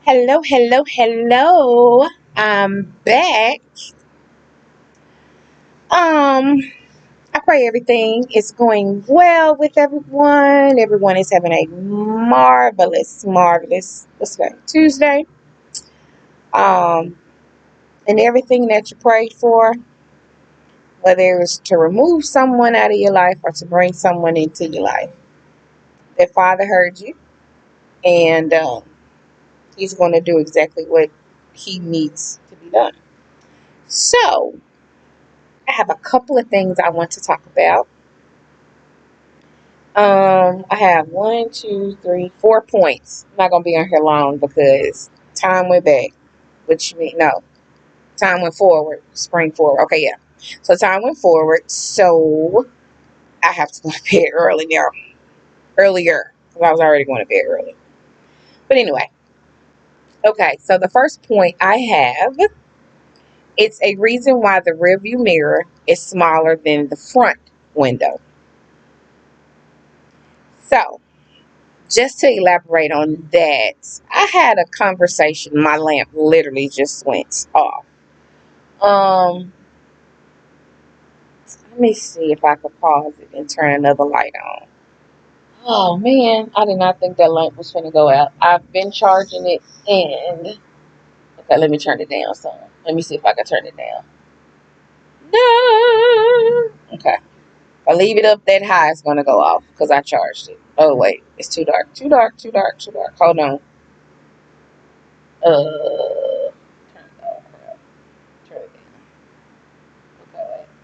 Hello, hello, hello. I'm back. Um, I pray everything is going well with everyone. Everyone is having a marvelous, what's that, Tuesday. Um, and everything that you prayed for, whether it was to remove someone out of your life or to bring someone into your life, that Father heard you, and He's going to do exactly what He needs to be done. So, I have a couple of things I want to talk about. I have one, two, three, 4 points. I'm not gonna be on here long because time went back, which means no, time went forward, spring forward. Okay, yeah. So time went forward. So I have to go to bed earlier because I was already going to bed early. But anyway, okay. So the first point I have, it's a reason why the rearview mirror is smaller than the front window. So just to elaborate on that, I had a conversation. My lamp literally just went off. Um, Let me see if I could pause it and turn another light on. Oh man, I did not think that lamp was gonna go out. I've been charging it and okay, let me turn it down some. Let me see if I can turn it down. No. Okay. If I leave it up that high, it's gonna go off because I charged it. Oh wait, it's too dark. Too dark. Too dark. Too dark. Hold on. Turn it off. Turn it down.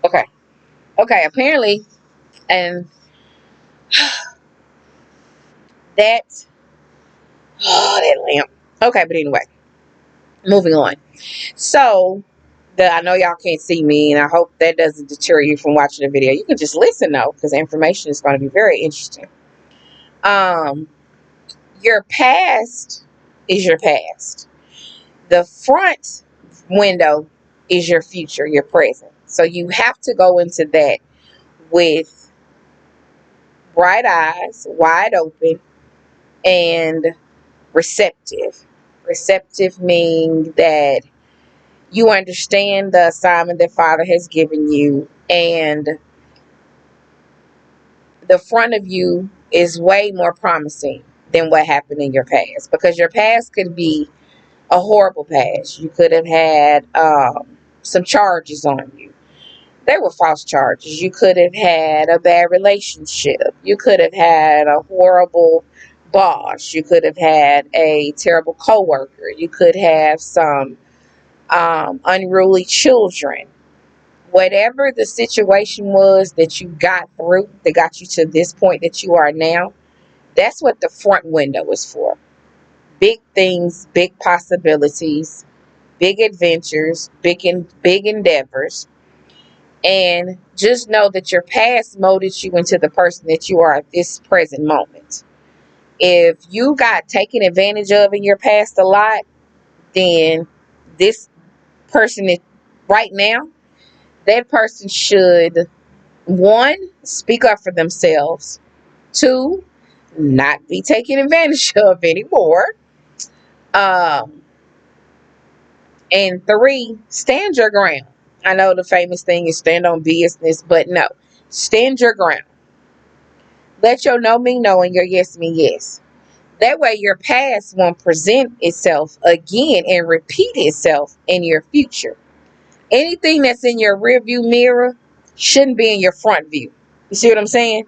Okay. Okay. Okay. Apparently, and that. Oh, that lamp. Okay, but anyway, moving on. So, I know y'all can't see me, and I hope that doesn't deter you from watching the video. You can just listen though, because the information is going to be very interesting. Um, your past is your past. The front window is your future, your present. So you have to go into that with bright eyes, wide open, and receptive. Receptive meaning that you understand the assignment that Father has given you, and the front of you is way more promising than what happened in your past, because your past could be a horrible past. You could have had some charges on you. They were false charges. You could have had a bad relationship. You could have had a horrible boss. You could have had a terrible coworker. You could have some unruly children. Whatever the situation was that you got through, that got you to this point that you are now, that's what the front window is for. Big things, big possibilities, big adventures, big endeavors. And just know that your past molded you into the person that you are at this present moment. If you got taken advantage of in your past a lot, then this person is right now, that person should, one, speak up for themselves. Two, not be taken advantage of anymore. Um, and three, stand your ground. I know the famous thing is stand on business, but no, stand your ground. Let your no mean no and your yes mean yes. That way, your past won't present itself again and repeat itself in your future. Anything that's in your rear view mirror shouldn't be in your front view. You see what I'm saying?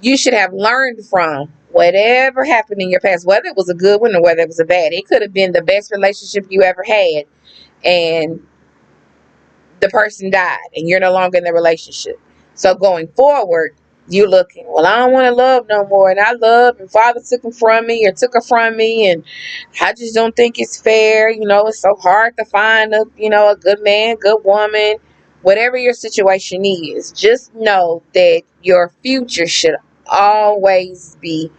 You should have learned from whatever happened in your past, whether it was a good one or whether it was a bad. It could have been the best relationship you ever had, and the person died, and you're no longer in the relationship. So going forward, you looking, well, I don't want to love no more, and I love, and Father took him from me or took her from me, and I just don't think it's fair. It's so hard to find a good man, good woman. Whatever your situation is, just know that your future should always be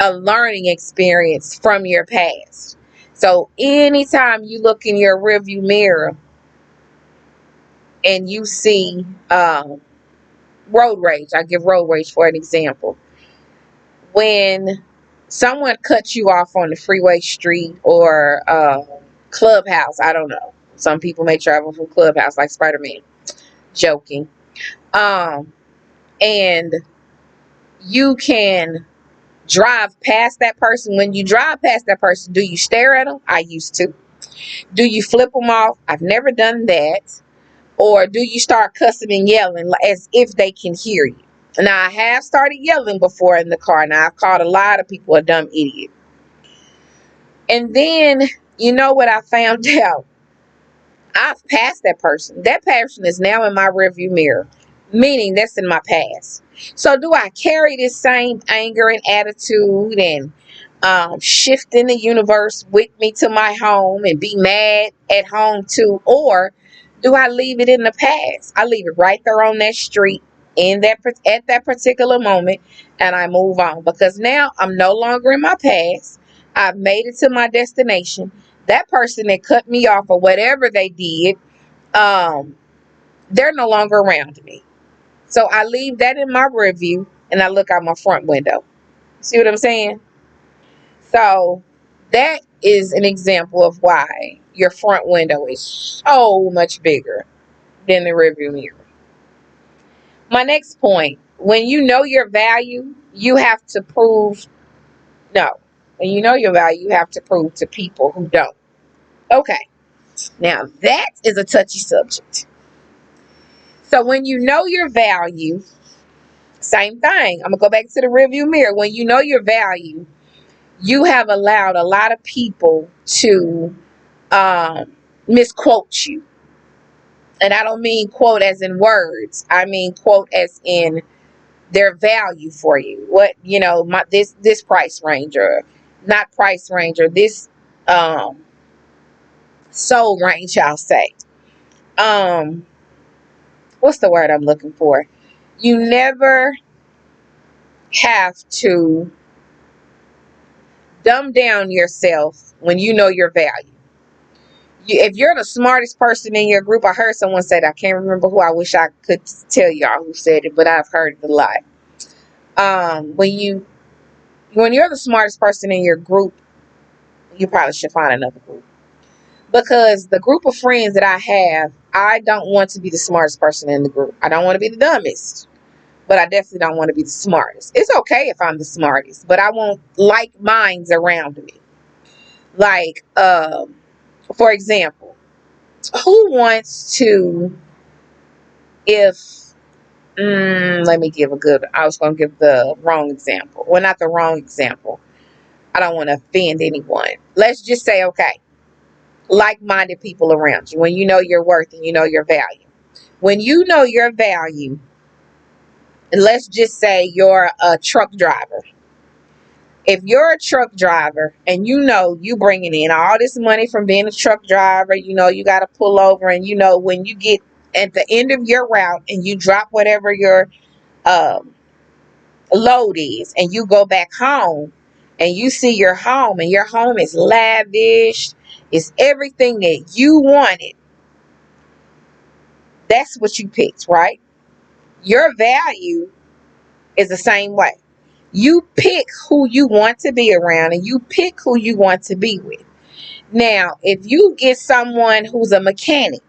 a learning experience from your past. So anytime you look in your rearview mirror and you see road rage, I give road rage for an example. When Someone cut you off on the freeway street or Clubhouse. I don't know. Some people may travel from Clubhouse like Spider-Man. Joking. Um, and you can drive past that person. When you drive past that person, do you stare at them? I used to. Do you flip them off? I've never done that. Or do you start cussing and yelling as if they can hear you? Now, I have started yelling before in the car. Now, I've called a lot of people a dumb idiot. And then, you know what I found out? I've passed that person. That person is now in my rearview mirror, meaning that's in my past. So do I carry this same anger and attitude and shift in the universe with me to my home and be mad at home too? Or do I leave it in the past? I leave it right there on that street in that at that particular moment, and I move on because now I'm no longer in my past. I've made it to my destination. That person that cut me off or whatever they did, um, they're no longer around me. So I leave that in my review and I look out my front window. See what I'm saying? So that is an example of why your front window is so much bigger than the rearview mirror. My next point, when you know your value, you have to prove no. When you know your value, you have to prove to people who don't. Okay. Now that is a touchy subject. So when you know your value, same thing. I'm gonna go back to the rearview mirror. When you know your value, you have allowed a lot of people to misquote you. And I don't mean quote as in words. I mean quote as in their value for you. What this price range or not price range or this um soul range, I'll say. Um, what's the word I'm looking for? You never have to dumb down yourself when you know your value. If you're the smartest person in your group, I heard someone say that. I can't remember who. I wish I could tell y'all who said it, but I've heard it a lot. When you're the smartest person in your group, you probably should find another group. Because the group of friends that I have, I don't want to be the smartest person in the group. I don't want to be the dumbest, but I definitely don't want to be the smartest. It's okay if I'm the smartest, but I want like minds around me. Like, for example, who wants to, if, let me give a good, I was going to give the wrong example. Well, not the wrong example. I don't want to offend anyone. Let's just say, okay, like-minded people around you. When you know your worth and you know your value. When you know your value, and let's just say you're a truck driver. If you're a truck driver and you know you bringing in all this money from being a truck driver, you know you got to pull over, and you know when you get at the end of your route and you drop whatever your um, load is and you go back home and you see your home and your home is lavish, it's everything that you wanted. That's what you picked, right? Your value is the same way. You pick who you want to be around and you pick who you want to be with. Now, if you get someone who's a mechanic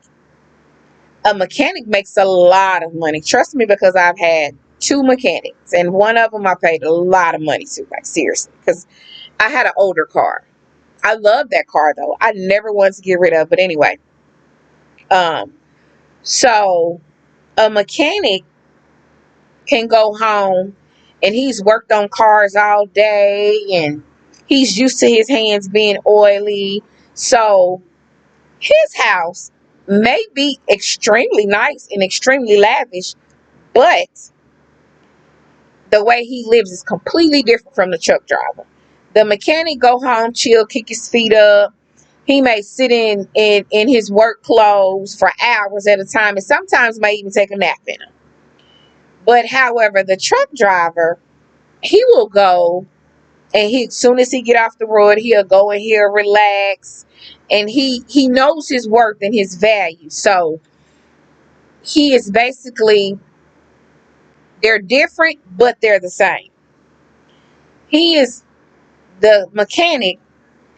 makes a lot of money. Trust me, because I've had two mechanics and one of them I paid a lot of money to, like seriously, because I had an older car. I love that car though. I never wanted to get rid of it. But anyway, um, so a mechanic can go home and he's worked on cars all day and he's used to his hands being oily. So his house may be extremely nice and extremely lavish, but the way he lives is completely different from the truck driver. The mechanic go home, chill, kick his feet up. He may sit in his work clothes for hours at a time and sometimes may even take a nap in them. But however, the truck driver, he will go and he, as soon as he get off the road, he'll go and he'll relax, and he knows his worth and his value. So he is basically, they're different but they're the same. He is The mechanic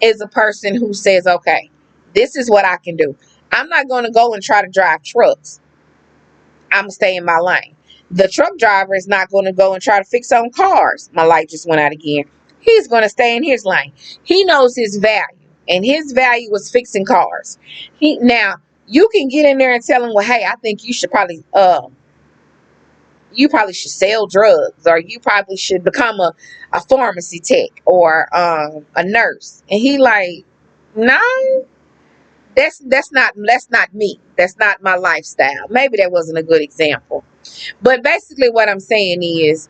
is a person who says, okay, this is what I can do. I'm not going to go and try to drive trucks. I'm going to stay in my lane. The truck driver is not going to go and try to fix on cars. My light just went out again. He's going to stay in his lane. He knows his value, and his value is fixing cars. Now, you can get in there and tell him, well, hey, I think you probably should sell drugs, or you probably should become a pharmacy tech, or a nurse. And he like, no, that's not me. That's not my lifestyle. Maybe that wasn't a good example. But basically what I'm saying is,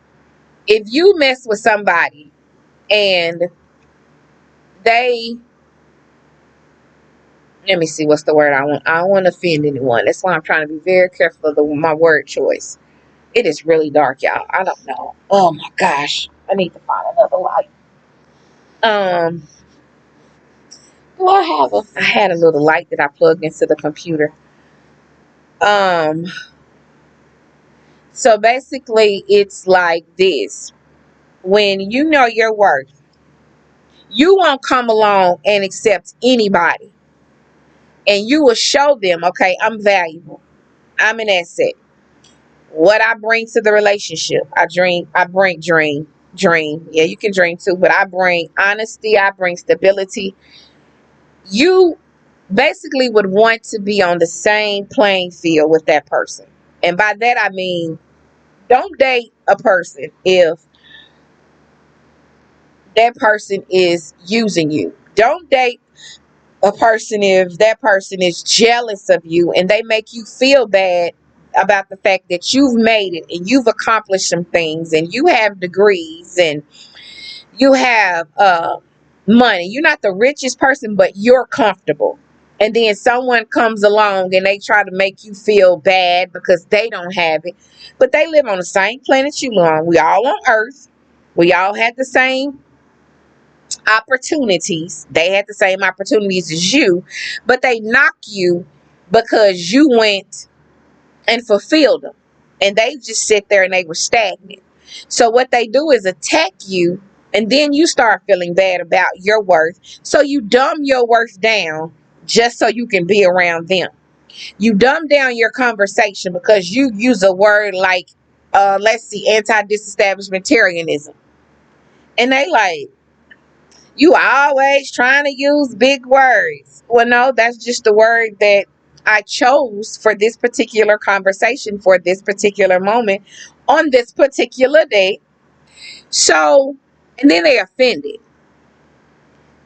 if you mess with somebody and they, let me see what's the word I don't want to offend anyone. That's why I'm trying to be very careful of my word choice. It is really dark, y'all. I don't know. Oh my gosh. I need to find another light. Um, I had a little light that I plugged into the computer. Um, so basically it's like this. When you know your worth, you won't come along and accept anybody. And you will show them, okay, I'm valuable. I'm an asset. What I bring to the relationship, I bring dream. Yeah, you can dream too, but I bring honesty, I bring stability. You basically would want to be on the same playing field with that person. And by that I mean, don't date a person if that person is using you. Don't date a person if that person is jealous of you and they make you feel bad about the fact that you've made it and you've accomplished some things and you have degrees and you have money. You're not the richest person, but you're comfortable. And then someone comes along and they try to make you feel bad because they don't have it. But they live on the same planet you live on. We all on Earth. We all had the same opportunities. They had the same opportunities as you, but they knock you because you went and fulfilled them. And they just sit there and they were stagnant. So what they do is attack you, and then you start feeling bad about your worth. So you dumb your worth down just so you can be around them. You dumb down your conversation because you use a word like, let's see, anti-disestablishmentarianism. And they like, you always trying to use big words. Well, no, that's just the word that I chose for this particular conversation, for this particular moment, on this particular day. So, and then they offended.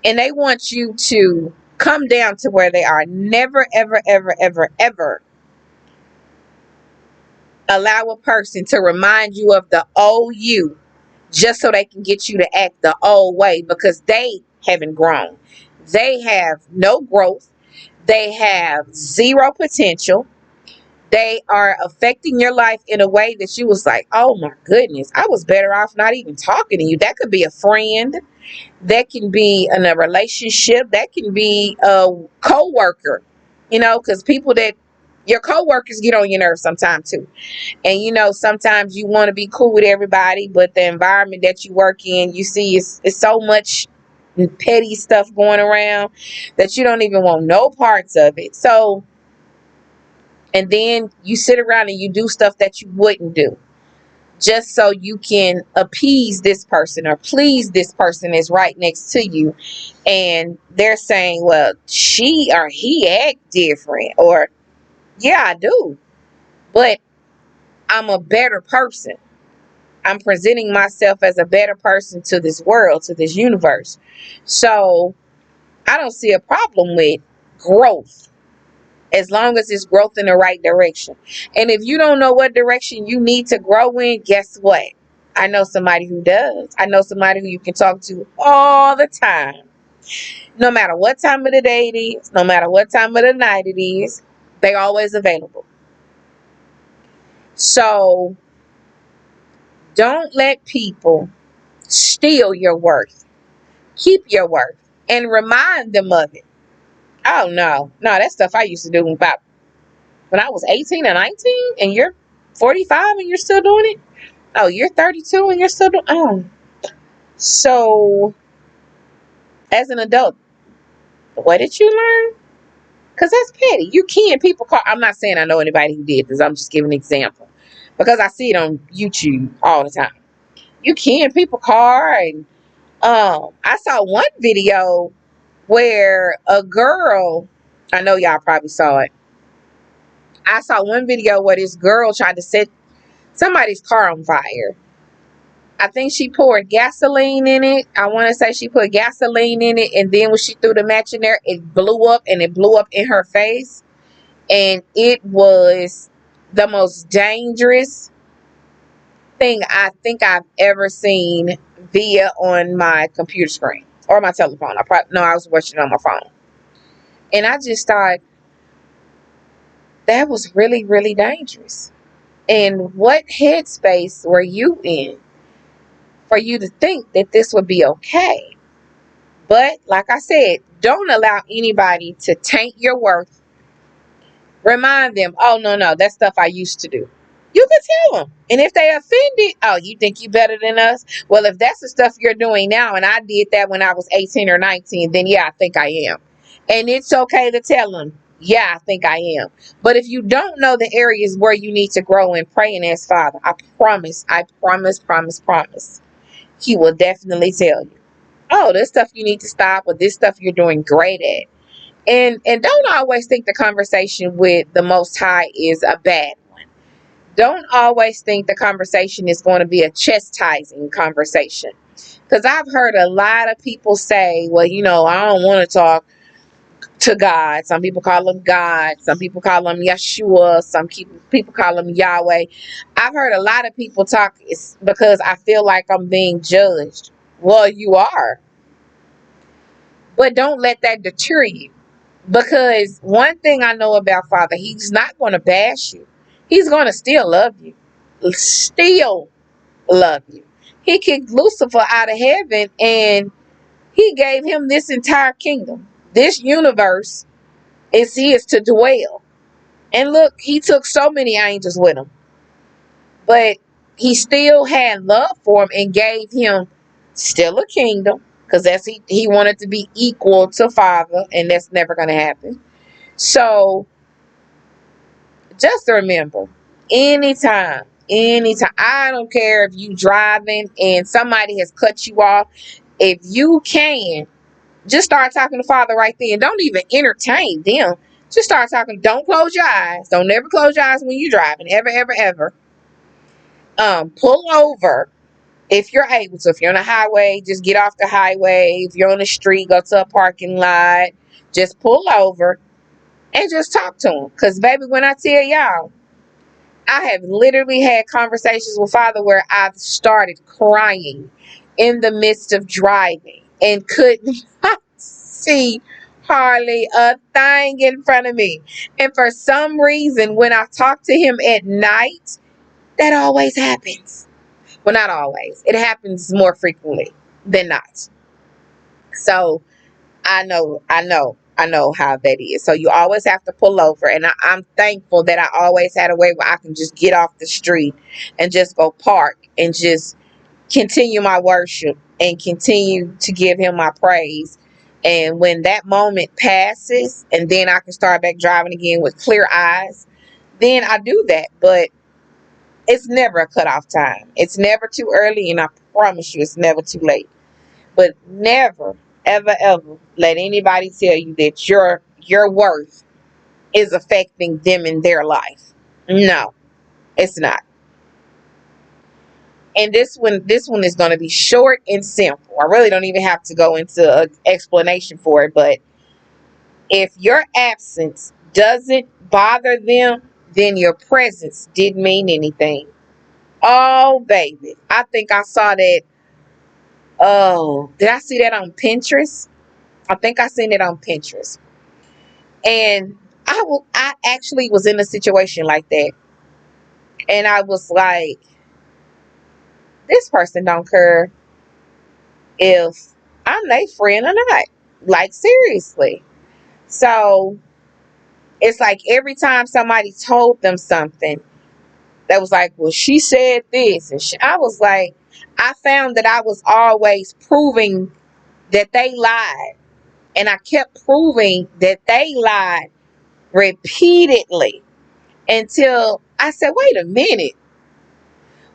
And they want you to come down to where they are. Never, ever, ever, ever, ever allow a person to remind you of the old you just so they can get you to act the old way, because they haven't grown. They have no growth. They have zero potential. They are affecting your life in a way that you was like, oh my goodness, I was better off not even talking to you. That could be a friend. That can be in a relationship. That can be a co-worker, because your co-workers get on your nerves sometimes too. And sometimes you want to be cool with everybody, but the environment that you work in, you see it's so much petty stuff going around that you don't even want no parts of it. So, and then you sit around and you do stuff that you wouldn't do just so you can appease this person or please this person is right next to you. And they're saying, well, she or he act different, or yeah, I do, but I'm a better person. I'm presenting myself as a better person to this world, to this universe. So I don't see a problem with growth as long as it's growth in the right direction. And if you don't know what direction you need to grow in, guess what? I know somebody who does. I know somebody who you can talk to all the time. No matter what time of the day it is, no matter what time of the night it is, they're always available. So don't let people steal your worth. Keep your worth and remind them of it. Oh no, that stuff I used to do about when I was 18 and 19, and you're 45 and you're still doing it. Oh, you're 32 and you're still doing. Oh, so as an adult. What did you learn? Because that's petty. You keying people car. I'm not saying I know anybody who did this. I'm just giving an example because I see it on YouTube all the time. You keying people car, and I saw one video where a girl. I know y'all probably saw it. I saw one video where this girl tried to set somebody's car on fire. I think she poured gasoline in it. I want to say she put gasoline in it, and then when she threw the match in there, it blew up, and it blew up in her face. And it was the most dangerous thing I think I've ever seen via on my computer screen or my telephone. I was watching it on my phone, and I just thought that was really, really dangerous. And what headspace were you in for you to think that this would be okay? But like I said, don't allow anybody to taint your worth. Remind them, oh, no, that's stuff I used to do. You can tell them. And if they offended, oh, you think you better than us? Well, if that's the stuff you're doing now and I did that when I was 18 or 19, then yeah, I think I am. And it's okay to tell them, yeah, I think I am. But if you don't know the areas where you need to grow and pray and ask Father, I promise, He will definitely tell you, oh, this stuff you need to stop, or this stuff you're doing great at. And don't always think the conversation with the Most High is a bad one. Don't always think the conversation is going to be a chastising conversation. Because I've heard a lot of people say, well, I don't want to talk to God. Some people call him God. Some people call him Yeshua. Some people call him Yahweh. I've heard a lot of people talk it's because I feel like I'm being judged. Well, you are. But don't let that deter you. Because one thing I know about Father, He's not going to bash you. He's going to still love you. Still love you. He kicked Lucifer out of heaven and He gave him this entire kingdom. This universe is His to dwell. And look, He took so many angels with Him. But He still had love for him and gave him still a kingdom. Because he wanted to be equal to Father. And that's never going to happen. So just remember, anytime, I don't care if you driving and somebody has cut you off, if you can, just start talking to Father right there. And don't even entertain them. Just start talking. Don't close your eyes. Don't never close your eyes when you're driving. Ever, ever, ever. Pull over if you're able to. If you're on a highway, just get off the highway. If you're on the street, go to a parking lot. Just pull over and just talk to them. Because, baby, when I tell y'all, I have literally had conversations with Father where I've started crying in the midst of driving and could not see hardly a thing in front of me. And for some reason, when I talk to Him at night, that always happens. Well, not always. It happens more frequently than not. So I know how that is. So you always have to pull over. And I'm thankful that I always had a way where I can just get off the street and just go park and just continue my worship and continue to give Him my praise. And when that moment passes and then I can start back driving again with clear eyes, then I do that. But it's never a cutoff time. It's never too early, and I promise you it's never too late. But never, ever, ever let anybody tell you that your worth is affecting them in their life. No, it's not. And this one is going to be short and simple. I really don't even have to go into an explanation for it. But if your absence doesn't bother them, then your presence didn't mean anything. Oh, baby. I think I saw that. Oh, did I see that on Pinterest? I think I seen it on Pinterest. And I actually was in a situation like that. And I was like, this person don't care if I'm their friend or not. Like, seriously. So it's like every time somebody told them something that was like, well, she said this. And I was like, I found that I was always proving that they lied. And I kept proving that they lied repeatedly until I said, wait a minute.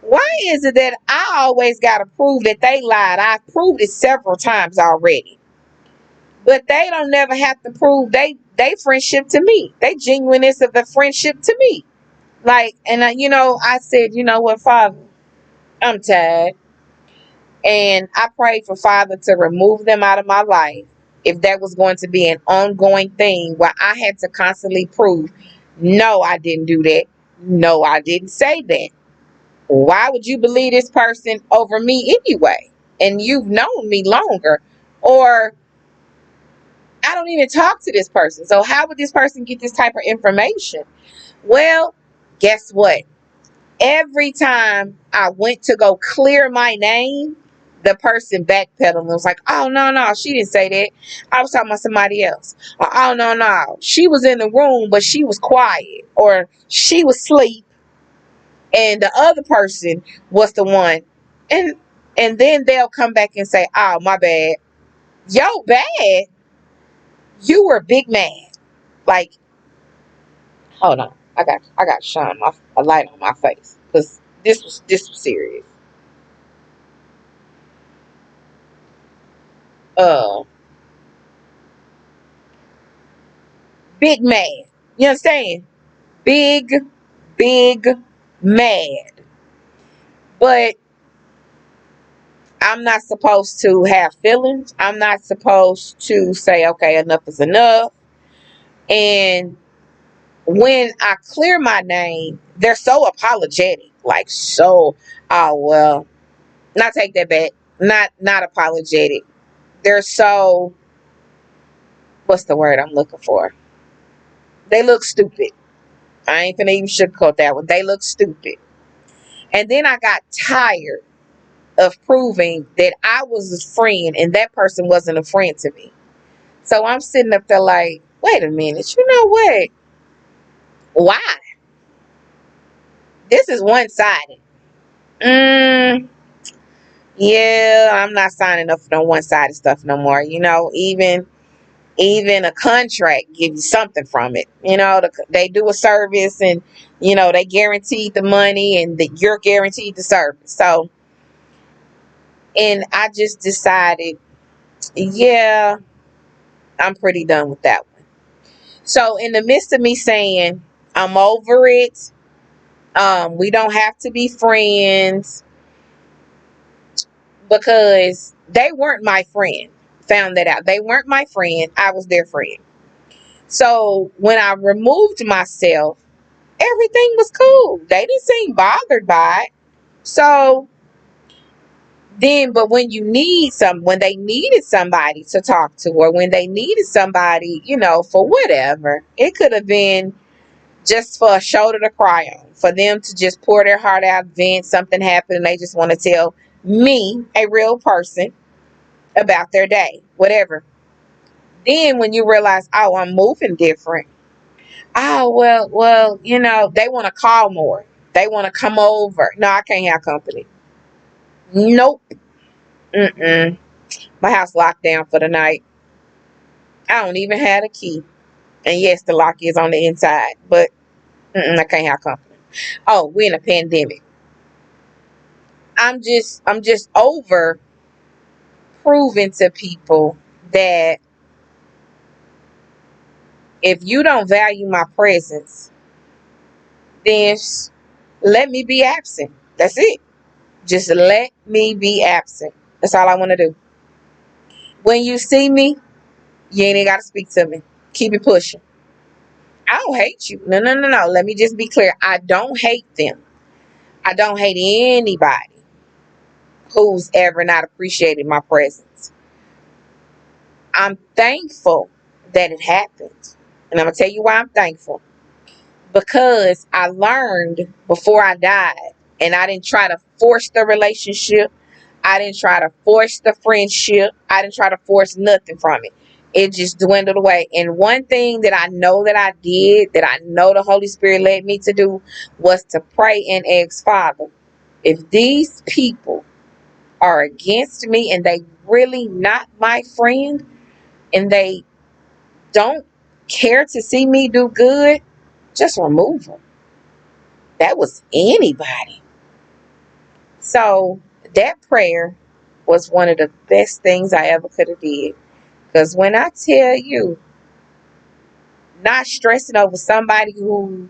Why is it that I always got to prove that they lied? I've proved it several times already. But they don't never have to prove they friendship to me. They genuineness of the friendship to me. Like, and I said, you know what, Father, I'm tired. And I prayed for Father to remove them out of my life if that was going to be an ongoing thing where I had to constantly prove, no, I didn't do that. No, I didn't say that. Why would you believe this person over me anyway? And you've known me longer. Or I don't even talk to this person. So how would this person get this type of information? Well, guess what? Every time I went to go clear my name, the person backpedaled and was like, oh, no, she didn't say that. I was talking about somebody else. Or, oh, no, she was in the room, but she was quiet. Or she was asleep, and the other person was the one. And then they'll come back and say, oh, my bad. Yo, bad? You were big mad. Like, hold on. I got shine a light on my face. Because this was serious. Uh Big mad. You understand? Big, big mad. But I'm not supposed to have feelings. I'm not supposed to say, okay, enough is enough. And when I clear my name, they're so apologetic. Like, so, oh, well, not take that back. Not apologetic. They're so, what's the word I'm looking for? They look stupid. I ain't finna even sugarcoat that one. They look stupid. And then I got tired of proving that I was a friend and that person wasn't a friend to me. So I'm sitting up there like, wait a minute, you know what? Why? This is one-sided. Yeah, I'm not signing up for no one-sided stuff no more. Even a contract gives you something from it. They do a service, and they guaranteed the money, and that you're guaranteed the service. So, and I just decided, yeah, I'm pretty done with that one. So in the midst of me saying I'm over it, we don't have to be friends, because they weren't my friend. Found that out. They weren't my friend. I was their friend. So when I removed myself, everything was cool. They didn't seem bothered by it. So then, but when when they needed somebody to talk to, or when they needed somebody, for whatever, it could have been just for a shoulder to cry on, for them to just pour their heart out, vent, something happened, and they just want to tell me, a real person, about their day, whatever. Then when you realize, oh, I'm moving different. Oh, well, they want to call more. They want to come over. No, I can't have company. Nope. Mm-mm. My house locked down for the night. I don't even have a key. And yes, the lock is on the inside, but I can't have company. Oh, we're in a pandemic. I'm just over proving to people that if you don't value my presence, then let me be absent. That's it. Just let me be absent. That's all I want to do. When you see me, you ain't got to speak to me. Keep it pushing. I don't hate you. No. Let me just be clear. I don't hate them. I don't hate anybody who's ever not appreciated my presence. I'm thankful that it happened. And I'm going to tell you why I'm thankful. Because I learned before I died, and I didn't try to force the relationship. I didn't try to force the friendship. I didn't try to force nothing from it. It just dwindled away. And one thing that I know that I did, that I know the Holy Spirit led me to do, was to pray and ask, Father, if these people are against me and they really not my friend and they don't care to see me do good, just remove them. That was anybody. So that prayer was one of the best things I ever could have did. Because when I tell you, not stressing over somebody who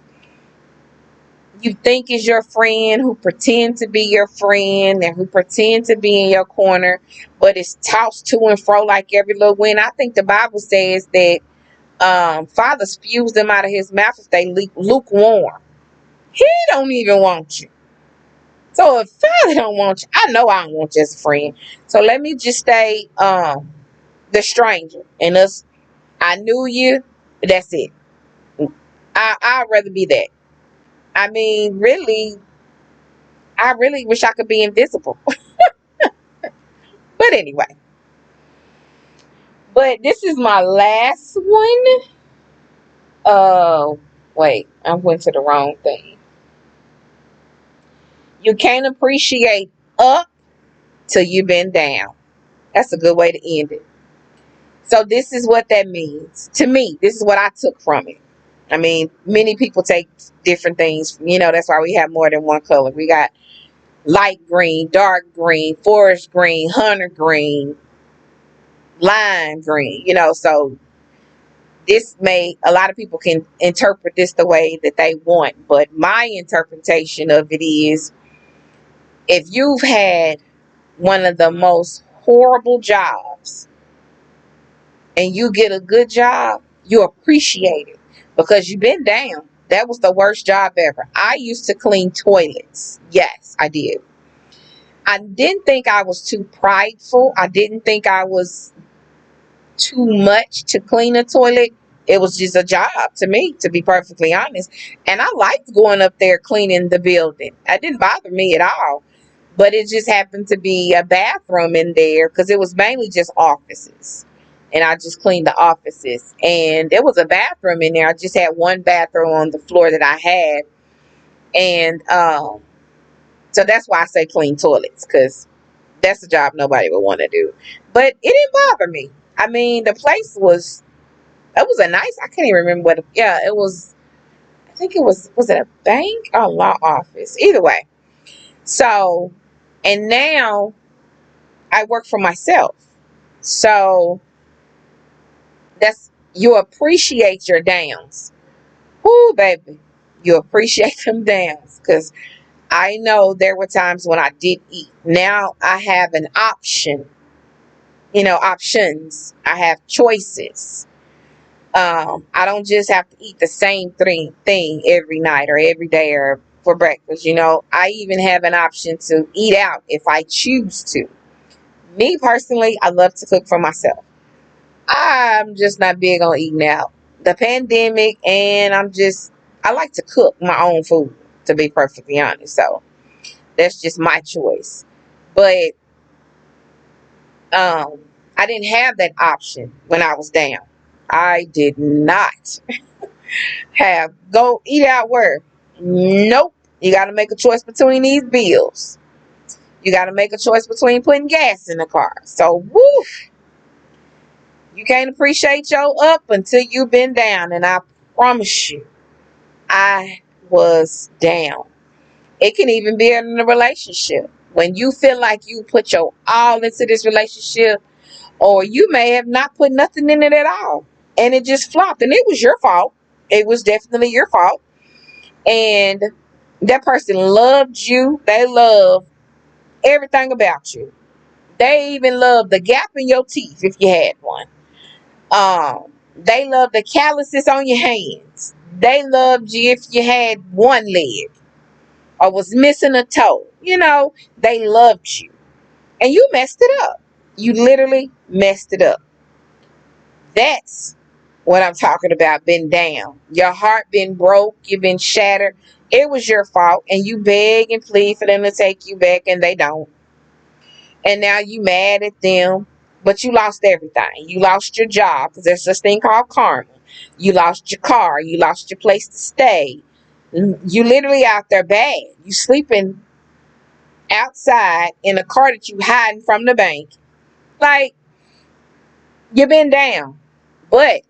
you think is your friend, who pretend to be your friend, and who pretend to be in your corner, but it's tossed to and fro like every little wind. I think the Bible says that Father spews them out of his mouth if they lukewarm. He don't even want you. So if Father don't want you, I know I don't want you as a friend. So let me just stay the stranger. And us, I knew you. That's it. I'd rather be that. I mean, really, I really wish I could be invisible. But anyway, but this is my last one. Wait, I went to the wrong thing. You can't appreciate up till you've been down. That's a good way to end it. So this is what that means to me. This is what I took from it. I mean, many people take different things. You know, that's why we have more than one color. We got light green, dark green, forest green, hunter green, lime green. You know, so this may, a lot of people can interpret this the way that they want, but my interpretation of it is, if you've had one of the most horrible jobs and you get a good job, you appreciate it because you've been down. That was the worst job ever. I used to clean toilets. Yes, I did. I didn't think I was too prideful. I didn't think I was too much to clean a toilet. It was just a job to me, to be perfectly honest. And I liked going up there cleaning the building. It didn't bother me at all. But it just happened to be a bathroom in there because it was mainly just offices. And I just cleaned the offices. And there was a bathroom in there. I just had one bathroom on the floor that I had. And so that's why I say clean toilets, because that's a job nobody would want to do. But it didn't bother me. I mean, the place was, it was a nice, I can't even remember what, yeah, it was, I think it was it a bank or a law office? Either way. So, and now I work for myself. So that's, you appreciate your downs. Whoo, baby. You appreciate them downs. Because I know there were times when I did eat. Now I have an option. You know, options. I have choices. I don't just have to eat the same thing every night or every day or for breakfast. You know, I even have an option to eat out if I choose to. Me personally, I love to cook for myself. I'm just not big on eating out. The pandemic, and I like to cook my own food, to be perfectly honest. So that's just my choice. But um, I didn't have that option when I was down. I did not have go eat out where. Nope. You got to make a choice between these bills. You got to make a choice between putting gas in the car. So, woo, you can't appreciate your up until you've been down. And I promise you, I was down. It can even be in a relationship. When you feel like you put your all into this relationship, or you may have not put nothing in it at all, and it just flopped, and it was your fault. It was definitely your fault. And that person loved you. They love everything about you. They even love the gap in your teeth if you had one. They love the calluses on your hands. They loved you if you had one leg or was missing a toe. You know, they loved you. And you messed it up. You literally messed it up. That's what I'm talking about, been down. Your heart been broke. You've been shattered. It was your fault. And you beg and plead for them to take you back, and they don't. And now you mad at them. But you lost everything. You lost your job, because there's this thing called karma. You lost your car. You lost your place to stay. You literally out there bad. You sleeping outside in a car that you hiding from the bank. Like, you've been down. But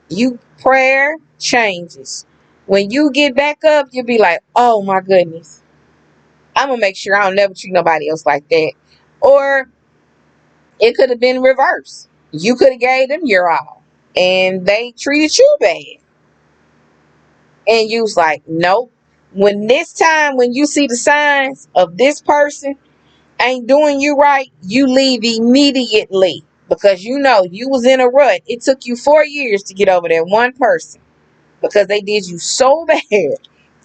you prayer changes. When you get back up, you'll be like, oh my goodness. I'm gonna make sure I don't never treat nobody else like that. Or it could have been reversed. You could have gave them your all and they treated you bad. And you was like, nope. When this time when you see the signs of this person ain't doing you right, you leave immediately. Because you know you was in a rut. It took you 4 years to get over that one person because they did you so bad.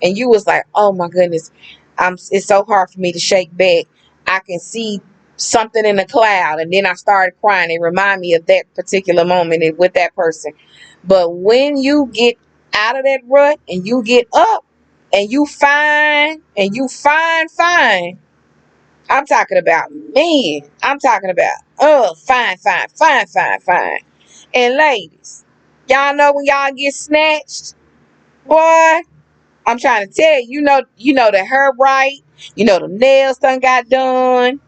And you was like, oh my goodness, it's so hard for me to shake back. I can see something in the cloud. And then I started crying. It reminded me of that particular moment with that person. But when you get out of that rut and you get up and you find fine. I'm talking about, man. I'm talking about, fine. And ladies, y'all know when y'all get snatched, boy, I'm trying to tell you, you know the hair right, you know the nails got done,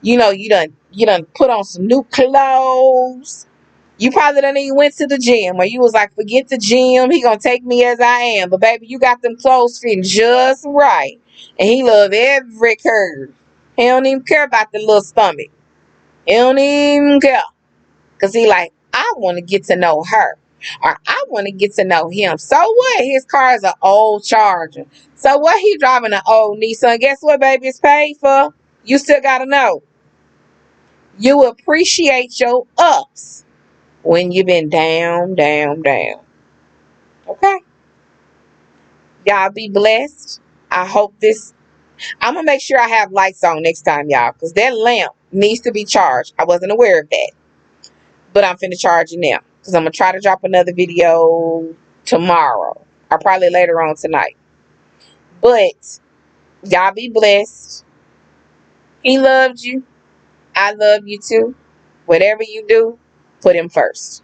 you done put on some new clothes. You probably done even went to the gym, or you was like, forget the gym, he gonna take me as I am. But baby, you got them clothes fitting just right, and he love every curve. He don't even care about the little stomach. He don't even care, cause he like, I want to get to know her, or I want to get to know him. So what? His car is an old Charger. So what? He driving an old Nissan. Guess what, baby? It's paid for. You still gotta know. You appreciate your ups when you've been down. Okay? Y'all be blessed. I hope this. I'm gonna make sure I have lights on next time, y'all, because that lamp needs to be charged. I wasn't aware of that, but I'm finna charge it now because I'm gonna try to drop another video tomorrow or probably later on tonight. But y'all be blessed. He loved you. I love you too. Whatever you do, put him first.